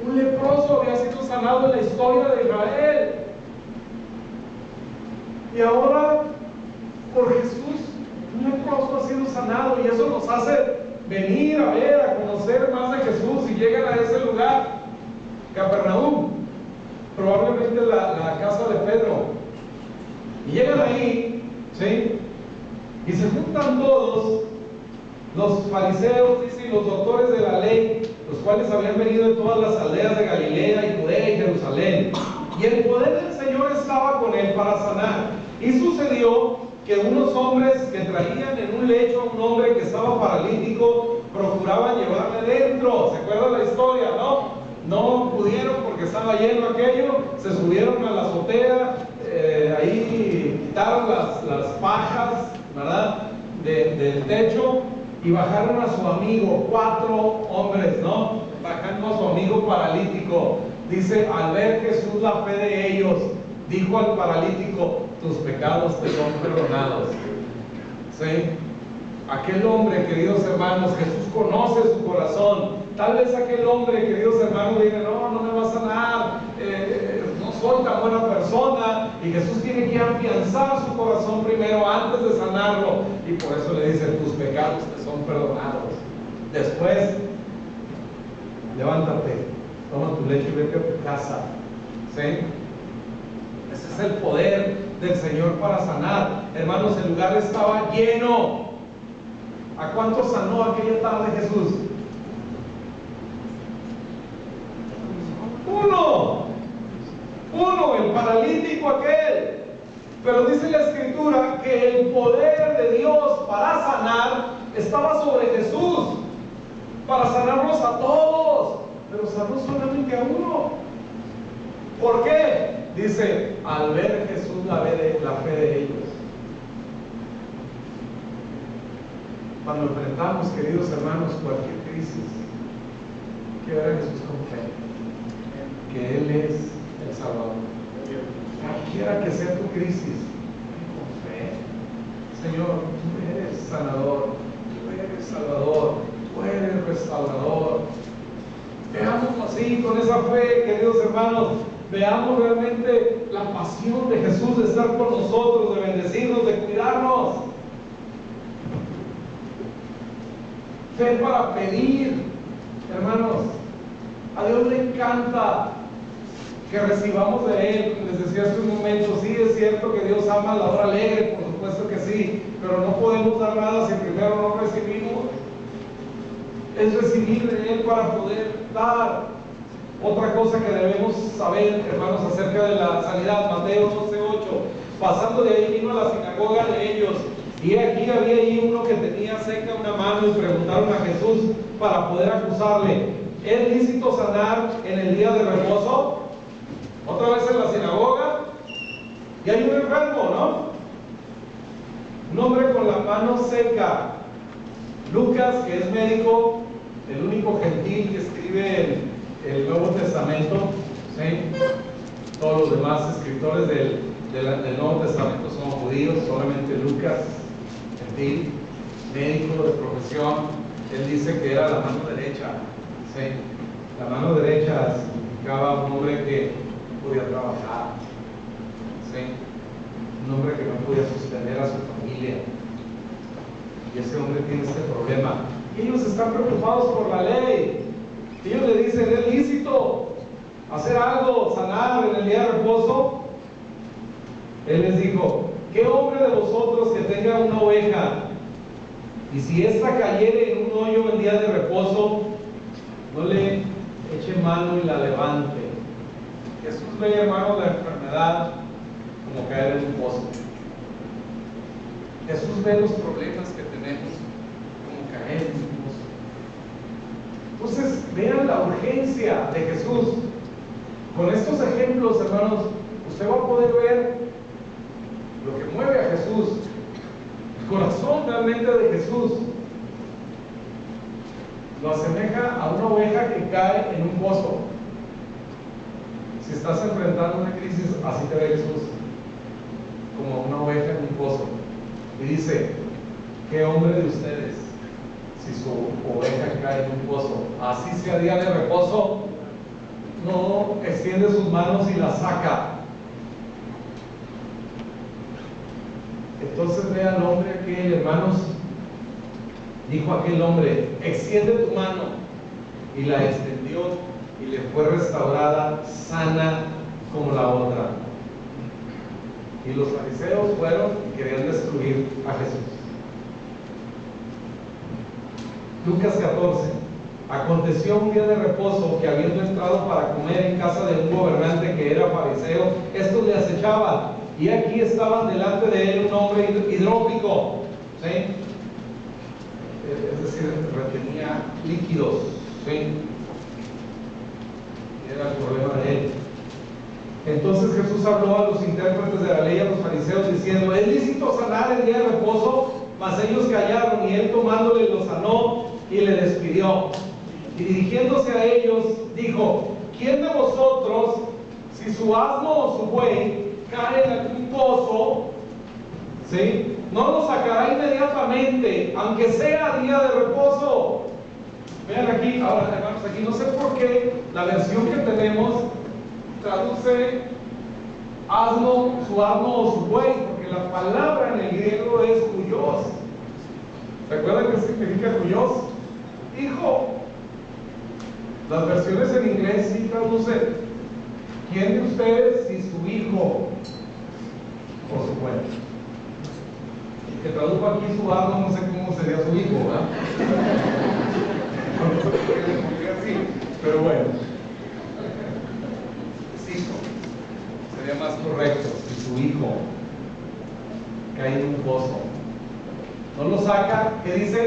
un leproso había sido sanado en la historia de Israel. Y ahora, por Jesús, un leproso ha sido sanado, y eso nos hace venir a ver, a conocer más de Jesús, y llegan a ese lugar, Capernaum, probablemente la casa de Pedro, y llegan ahí, ¿sí? Y se juntan todos los fariseos, dice, y los doctores de la ley, los cuales habían venido de todas las aldeas de Galilea y Judea y Jerusalén, y el poder del Señor estaba con él para sanar. Y sucedió que unos hombres que traían en un lecho a un hombre que estaba paralítico procuraban llevarle dentro. ¿Se acuerdan la historia, no? No pudieron porque estaba lleno aquello. Se subieron a la azotea, ahí quitaron las pajas, ¿verdad?, del techo, y bajaron a su amigo, 4 hombres, ¿no? Bajando a su amigo paralítico. Dice, al ver Jesús la fe de ellos, dijo al paralítico, tus pecados te son perdonados. ¿Sí? Aquel hombre, queridos hermanos, Jesús conoce su corazón. Tal vez aquel hombre, queridos hermanos, diga, no me va a sanar, no soy tan buena persona, y Jesús tiene que afianzar su corazón primero antes de sanarlo, y por eso le dice, tus pecados te son perdonados. Después, levántate, toma tu lecho y vete a tu casa. ¿Sí? Ese es el poder del Señor para sanar. Hermanos, el lugar estaba lleno. ¿A cuántos sanó aquella tarde Jesús? Uno, el paralítico aquel. Pero dice la Escritura que el poder de Dios para sanar estaba sobre Jesús, para sanarlos a todos, pero sanó solamente a uno. ¿Por qué? Dice, al ver Jesús la fe de ellos. Cuando enfrentamos, queridos hermanos, cualquier crisis, hay que ver a Jesús con fe, que Él es el Salvador. Cualquiera que sea tu crisis, con fe. Señor, tú eres sanador, tú eres salvador, tú eres restaurador. Veamos así, con esa fe, queridos hermanos, veamos realmente la pasión de Jesús de estar con nosotros, de bendecirnos, de cuidarnos. Fe para pedir, hermanos. A Dios le encanta que recibamos de Él. Como les decía hace un momento, sí es cierto que Dios ama la hora alegre, por supuesto que sí, pero no podemos dar nada si primero no recibimos. Es recibir de Él para poder dar. Otra cosa que debemos saber, hermanos, acerca de la sanidad, Mateo 12:8, pasando de ahí vino a la sinagoga de ellos, y aquí había ahí uno que tenía seca una mano, y preguntaron a Jesús para poder acusarle, ¿es lícito sanar en el día de reposo? Otra vez en la sinagoga, y hay un enfermo, ¿no? Un hombre con la mano seca. Lucas, que es médico, el único gentil que escribe el Nuevo Testamento, ¿sí? Todos los demás escritores del Nuevo Testamento son judíos, solamente Lucas, gentil, médico de profesión, Él dice que era la mano derecha. Sí. La mano derecha significaba un hombre que podía trabajar. Sí. Un hombre que no podía sostener a su familia. Y ese hombre tiene este problema. Y ellos están preocupados por la ley. Ellos le dicen, ¿es lícito hacer algo, sanar en el día de reposo? Él les dijo, ¿qué hombre de vosotros que tenga una oveja, y si ésta cayere en un hoyo en día de reposo, no le eche mano y la levante? Jesús ve, hermano, la enfermedad como caer en un pozo. Jesús ve los problemas que tenemos como caer en un pozo. Entonces, vean la urgencia de Jesús. Con estos ejemplos, hermanos, usted va a poder ver lo que mueve a Jesús, el corazón realmente de Jesús. Lo asemeja a una oveja que cae en un pozo. Si estás enfrentando una crisis, así te ve Jesús, como una oveja en un pozo. Y dice, ¿qué hombre de ustedes, si su oveja cae en un pozo, así sea día de reposo, no extiende sus manos y la saca? Entonces ve al hombre aquel, hermanos, dijo aquel hombre, extiende tu mano, y la extendió, y le fue restaurada sana como la otra. Y los fariseos fueron y querían destruir a Jesús. Lucas 14. Aconteció un día de reposo que, habiendo entrado para comer en casa de un gobernante que era fariseo, estos le acechaban, y aquí estaban delante de él un hombre hidrópico, ¿sí? Es decir, retenía líquidos, ¿sí? Era el problema de él. Entonces Jesús habló a los intérpretes de la ley, a los fariseos, diciendo, ¿es lícito sanar el día de reposo? Mas ellos callaron, y él tomándole lo sanó y le despidió. Y dirigiéndose a ellos, dijo, ¿quién de vosotros, si su asno o su buey cae en algún pozo, ¿sí?, no lo sacará inmediatamente, aunque sea día de reposo? Vean aquí, ahora hermanos, aquí no sé por qué la versión que tenemos traduce asno, su asno o su buey, porque la palabra en el griego es cuyos. ¿Recuerdan qué significa cuyos? Hijo. Las versiones en inglés sí traducen, ¿quién de ustedes si su hijo o su buey? El que tradujo aquí su asno, no sé cómo sería su hijo, ¿verdad? No sé por qué le pondría así, pero bueno. Sería más correcto si su hijo cae en un pozo, no lo saca, ¿qué dice?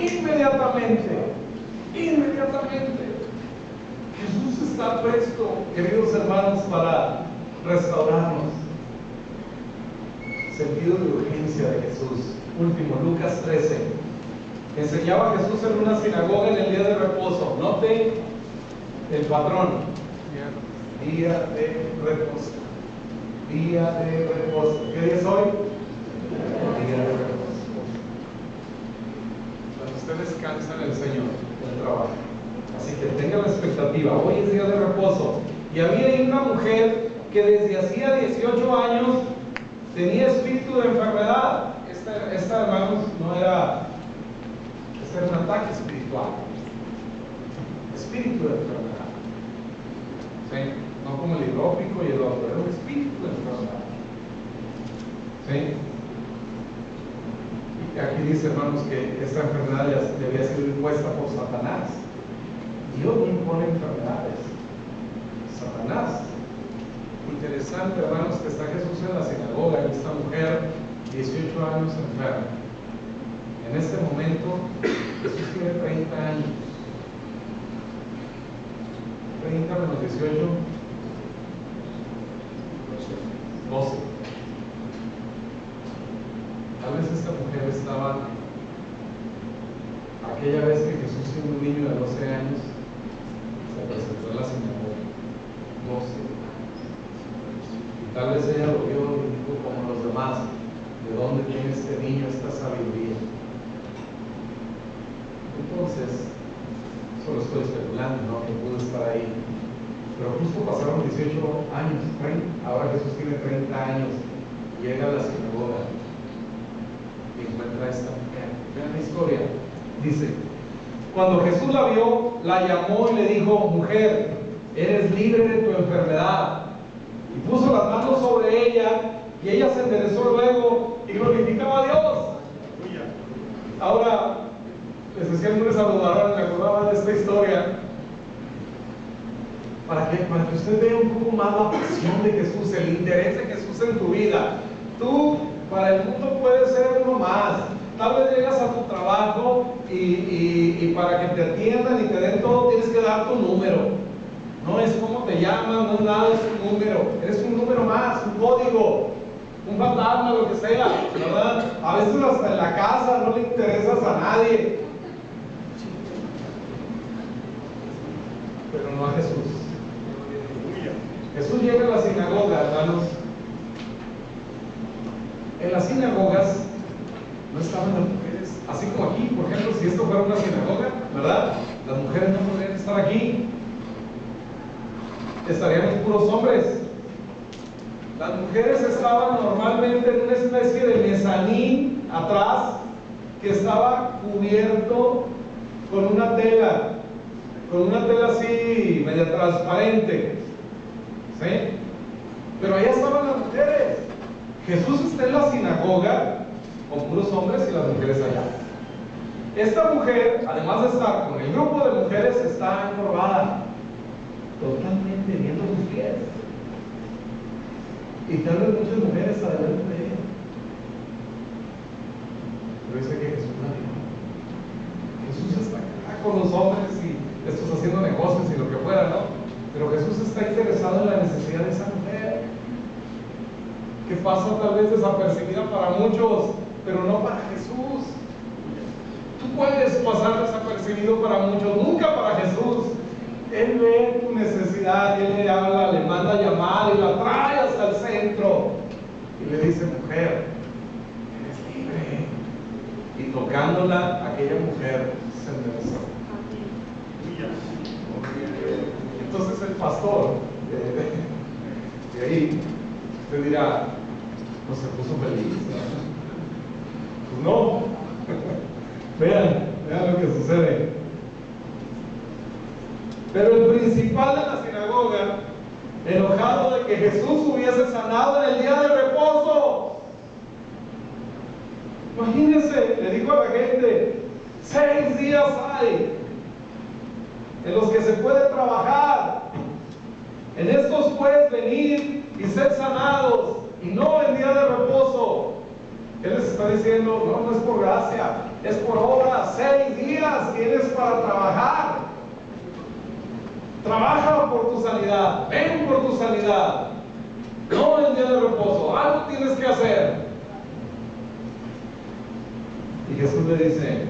Inmediatamente. Jesús está presto, queridos hermanos, para restaurarnos. Sentido de urgencia de Jesús. Último, Lucas 13. Enseñaba Jesús en una sinagoga en el día de reposo. Note el patrón. Día de reposo. Día de reposo. ¿Qué día es hoy? Día de reposo. Cuando usted descansa en el Señor, el trabajo. Así que tenga la expectativa. Hoy es día de reposo. Y había ahí una mujer que desde hacía 18 años tenía espíritu de enfermedad. Esta hermanos, no era. Este era un ataque espiritual. Espíritu de enfermedad. ¿Sí? No como el hidrópico y el otro, era un espíritu de enfermedad. ¿Sí? Y aquí dice, hermanos, que esta enfermedad le había sido impuesta por Satanás. Dios no impone enfermedades. Satanás. Interesante, hermanos, que está Jesús en la sinagoga y esta mujer, 18 años enferma. En este momento, Jesús tiene 30 años. 30 menos 18, 12. Tal vez esta mujer estaba, aquella vez que Jesús, siendo un niño de 12 años, se presentó en la sinagoga. 12 años. Y tal vez ella lo vio y dijo como los demás, ¿de dónde tiene este niño esta sabiduría? Entonces, solo estoy especulando, ¿no? Que pudo estar ahí. Pero justo pasaron 18 años, ahora Jesús tiene 30 años, llega a la sinagoga y encuentra a esta mujer. Vean la historia. Dice, cuando Jesús la vio, la llamó y le dijo, mujer, eres libre de tu enfermedad. Y puso las manos sobre ella y ella se enderezó luego y glorificaba a Dios. Ahora, les decía el lunes saludaron, me acordaba de esta historia. Para que usted vea un poco más la pasión de Jesús, el interés de Jesús en tu vida. Tú, para el mundo, puedes ser uno más. Tal vez llegas a tu trabajo y para que te atiendan y te den todo, tienes que dar tu número. No es cómo te llaman, no es nada, es un número. Eres un número más, un código, un fantasma, lo que sea, ¿verdad? A veces hasta en la casa no le interesas a nadie. Pero no a Jesús. Jesús llega a la sinagoga, hermanos. En las sinagogas no estaban las mujeres, así como aquí, por ejemplo, si esto fuera una sinagoga, ¿verdad? Las mujeres no podrían estar aquí. Estaríamos puros hombres. Las mujeres estaban normalmente en una especie de mezanín atrás que estaba cubierto con una tela así media transparente. ¿Sí? Pero allá estaban las mujeres. Jesús está en la sinagoga con puros hombres y las mujeres allá. Esta mujer, además de estar con el grupo de mujeres, está encorvada, totalmente viendo sus pies. Y tal vez muchas mujeres adelante de ella. Pero dice que Jesús la vio. Jesús está acá con los hombres y estos haciendo negocios y lo que fuera, ¿no? Pero Jesús está interesado en la necesidad de esa mujer, que pasa tal vez desapercibida para muchos, pero no para Jesús. Tú puedes pasar desapercibido para muchos, nunca para Jesús. Él ve tu necesidad, Él le habla, le manda a llamar y la trae hasta el centro y le dice, mujer, eres libre. Y tocándola, aquella mujer se enderezó. Entonces el pastor de ahí te dirá, pues se puso feliz, ¿no? Pues no. vean lo que sucede. Pero el principal de la sinagoga, enojado de que Jesús hubiese sanado en el día de reposo, imagínense, le dijo a la gente, 6 días hay en los que se puede trabajar. En estos puedes venir y ser sanados, y no en día de reposo. Él les está diciendo, no es por gracia, es por obra. 6 días tienes para trabajar. Trabaja por tu sanidad, ven por tu sanidad, no en día de reposo, algo tienes que hacer. Y Jesús le dice,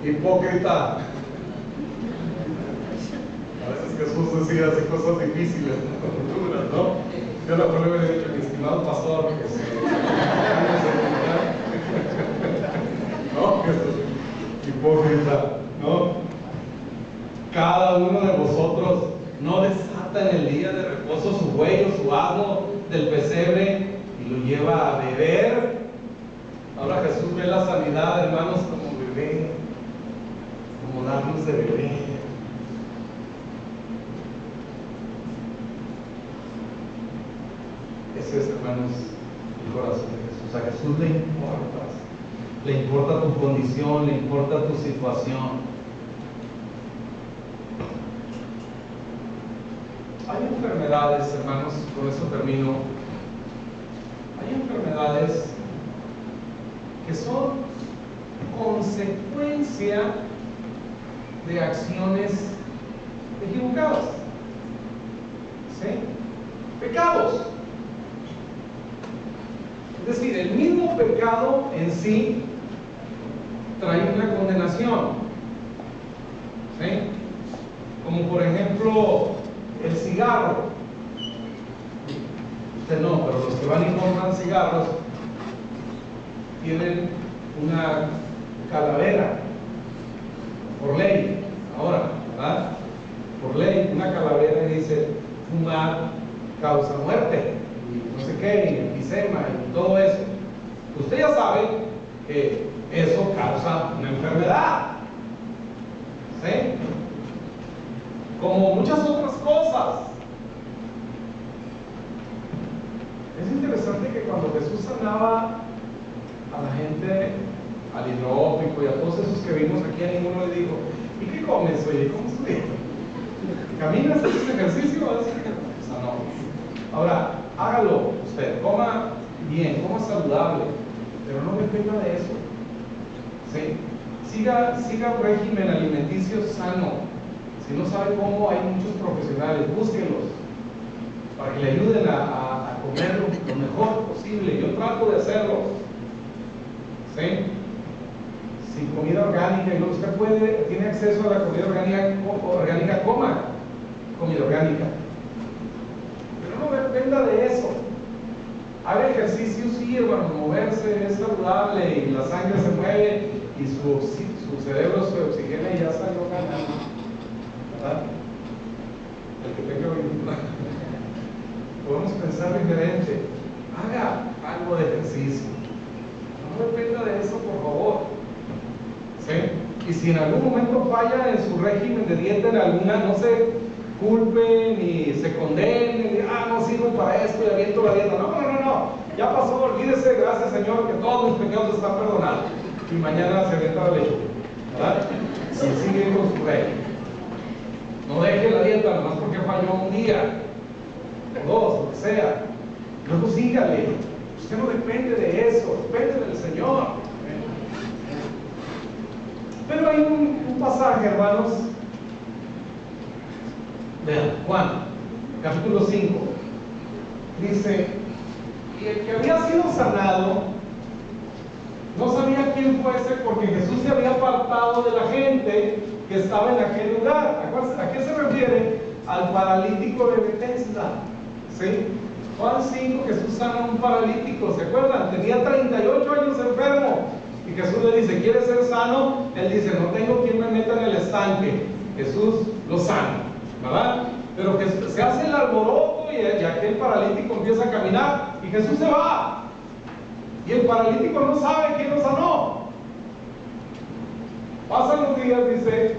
hipócrita. A veces Jesús decía así cosas difíciles, ¿no? Yo la prueba le he dicho, mi estimado pastor, que se... ¿no? Jesús, hipócrita, ¿no? Cada uno de vosotros no desata en el día de reposo su buey o su asno del pesebre y lo lleva a beber. Ahora Jesús ve la sanidad, hermanos, como bebé, como darnos de beber. Ese es, hermanos, el corazón de Jesús. A Jesús le importa tu condición, le importa tu situación. Hay enfermedades, hermanos, con eso termino. Hay enfermedades que son consecuencia de acciones equivocadas. ¿Sí? Pecados. Es decir, el mismo pecado en sí trae una condenación. ¿Sí? Como por ejemplo el cigarro. Usted no, pero los que van y compran cigarros tienen una calavera, por ley, ahora, ¿verdad? Por ley, una calavera dice, fumar causa muerte, y no sé qué, y enfisema, y todo eso. Usted ya sabe que eso causa una enfermedad, ¿sí? Como muchas otras cosas. Es interesante que cuando Jesús sanaba a la gente, al hidrópico y a todos esos que vimos aquí, a ninguno le dijo, ¿y qué comes, oye? ¿Cómo es tu dieta? ¿Caminas? ¿Haces ejercicio? Sanó. Ahora, hágalo usted, coma bien, coma saludable, pero no dependa de eso, ¿sí? Siga un régimen alimenticio sano. Si no sabe cómo, hay muchos profesionales, búsquenlos para que le ayuden a comer lo mejor posible. Yo trato de hacerlo, ¿sí? Sin comida orgánica, y luego usted tiene acceso a la comida orgánica, coma comida orgánica. Pero no dependa de eso. Haga ejercicio, sí, hermano, moverse es saludable y la sangre se mueve y su cerebro se oxigena y ya salió ganando, ¿verdad? El que tenga podemos pensar diferente. Haga algo de ejercicio. No dependa de eso, por favor. ¿Sí? Y si en algún momento falla en su régimen de dieta, en alguna, no se culpe ni se condene, ni, no sirvo para esto y aviento la dieta. No. Ya pasó, olvídese, gracias Señor, que todos mis pecados están perdonados. Y mañana se avienta la leche, ¿verdad? Y sigue con su régimen. No deje la dieta nomás porque falló un día, o dos, lo que sea. Luego sígale. Usted no depende de eso, depende del Señor. Pero hay un pasaje, hermanos. Vean, Juan, capítulo 5. Dice, y el que había sido sanado no sabía quién fuese, porque Jesús se había apartado de la gente que estaba en aquel lugar. ¿A qué se refiere? Al paralítico de Bethesda. ¿Sí? Juan 5, Jesús sana a un paralítico, ¿se acuerdan? Tenía 38 años enfermo. Y Jesús le dice, ¿quieres ser sano? Él dice, no tengo quien me meta en el estanque. Jesús lo sana, ¿verdad? Pero que se hace el alboroto y aquel paralítico empieza a caminar y Jesús se va. Y el paralítico no sabe quién lo sanó. Pasan los días, dice,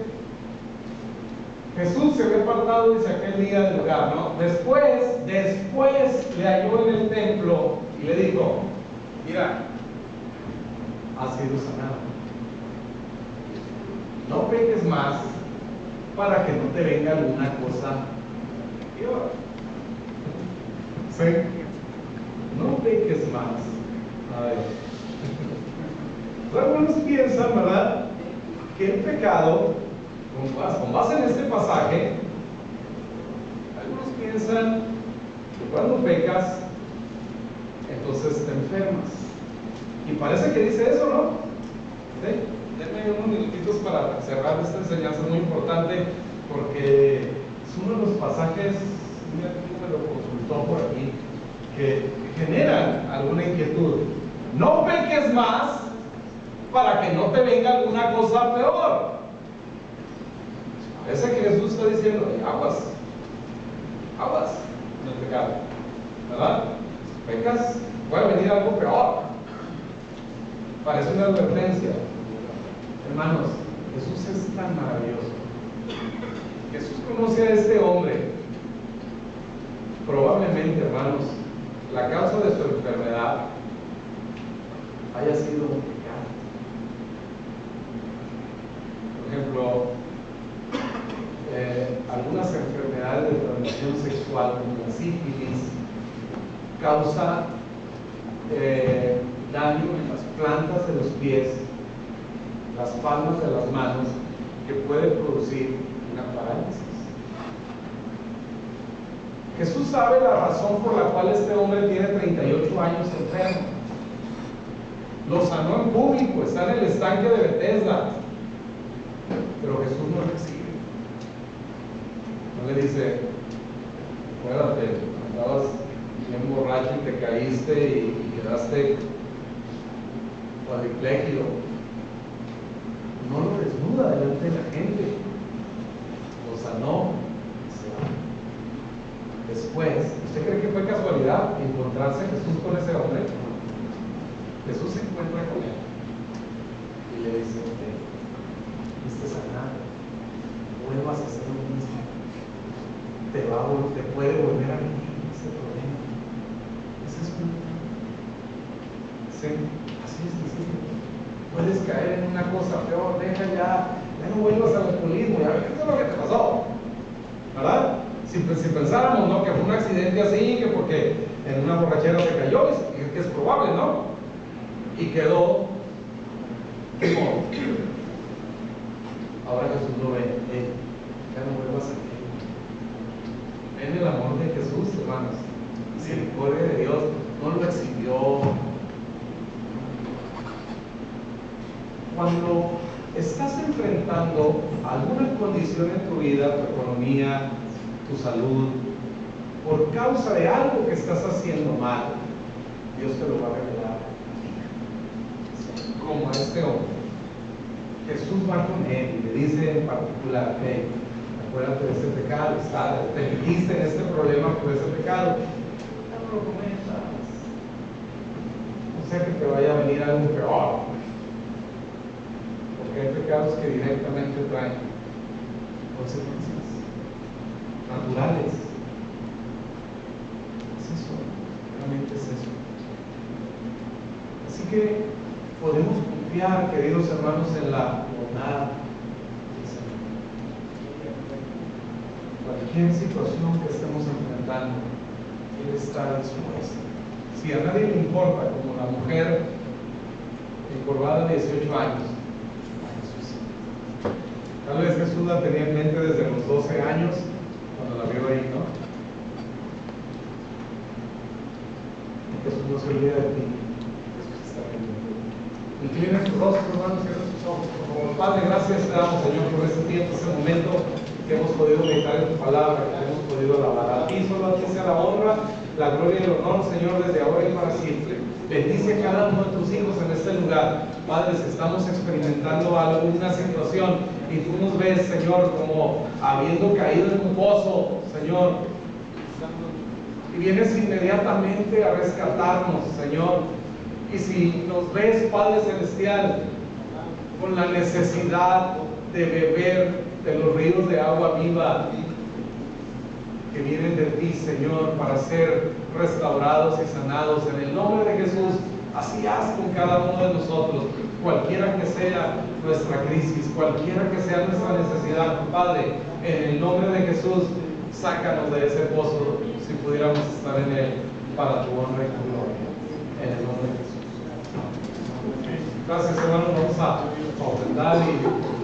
Jesús se había apartado, dice, aquel día del lugar, ¿no? Después le halló en el templo y le dijo, mira, has sido sanado. No peques más para que no te venga alguna cosa peor. ¿Sí? No peques más. A ver. Algunos piensan, ¿verdad?, que el pecado, con base en este pasaje, algunos piensan que cuando pecas, entonces te enfermas. Y parece que dice eso, ¿no? ¿Sí? Denme unos minutitos para cerrar esta enseñanza, muy importante, porque es uno de los pasajes, me lo consultó por aquí, que generan alguna inquietud. No peques más para que no te venga alguna cosa peor. Parece que Jesús está diciendo, aguas en el pecado, ¿verdad? Si pecas, puede venir algo peor. Parece una advertencia. Hermanos, Jesús es tan maravilloso. Jesús conoce a este hombre. Probablemente, hermanos, la causa de su enfermedad haya sido un pecado. Por ejemplo, algunas enfermedades de transmisión sexual, como la sífilis, causa daño en las plantas de los pies, las palmas de las manos, que puede producir una parálisis. Jesús sabe la razón por la cual este hombre tiene 38 años enfermo. Lo sanó en público, está en el estanque de Bethesda, pero Jesús no lo recibe. No le dice, acuérdate, andabas bien borracho y te caíste y quedaste cuadripléjico. desnuda delante de la gente, lo sanó y se va. Después, ¿usted cree que fue casualidad encontrarse Jesús con ese hombre? Jesús se encuentra con él y le dice: fuiste sanado, vuelvas a hacer lo mismo, te puede volver a vivir ese problema. Ese es un... Sí, así es difícil. Puedes caer en una cosa peor, ya no vuelvas al alcoholismo, ya ves qué es lo que te pasó, ¿verdad? Si pensáramos, ¿no?, que fue un accidente así, que porque en una borrachera se cayó, que es probable, ¿no? Y quedó, ¿qué modo? Ahora Jesús lo ve: ya no vuelvas a caer. Ven el amor de Jesús, hermanos. Misericordia de Dios, no lo exhibió. Cuando estás enfrentando alguna condición en tu vida, tu economía, tu salud, por causa de algo que estás haciendo mal, Dios te lo va a revelar a ti, como a este hombre. Jesús va con él y le dice en particular: acuérdate de este pecado, te metiste en este problema por ese pecado, no lo cometas, no sea que te vaya a venir algo peor. Porque hay pecados que directamente traen consecuencias naturales. Es eso, realmente es eso. Así que podemos confiar, queridos hermanos, en la bondad del Señor. Cualquier situación que estemos enfrentando, Él está dispuesto. Si a nadie le importa, como la mujer encorvada de 18 años, tal vez Jesús la tenía en mente desde los 12 años, cuando la vio ahí, ¿no? Y Jesús no se olvida de ti. Jesús está viendo. Inclinen sus rostros, hermanos, cierren sus ojos, por favor. Padre, gracias te damos, Señor, por este tiempo, este momento que hemos podido meditar en tu palabra, que hemos podido alabar. A ti, solo a ti sea la honra, la gloria y el honor, Señor, desde ahora y para siempre. Bendice a cada uno de tus hijos en este lugar. Padre, si estamos experimentando alguna situación y tú nos ves, Señor, como habiendo caído en un pozo, Señor, y vienes inmediatamente a rescatarnos, Señor. Y si nos ves, Padre Celestial, con la necesidad de beber de los ríos de agua viva que vienen de ti, Señor, para ser restaurados y sanados, en el nombre de Jesús, así haz con cada uno de nosotros, cualquiera que sea nuestra crisis, cualquiera que sea nuestra necesidad, Padre, en el nombre de Jesús, sácanos de ese pozo, si pudiéramos estar en él, para tu honra y tu gloria, en el nombre de Jesús. Gracias, hermanos. Vamos a ofrendar y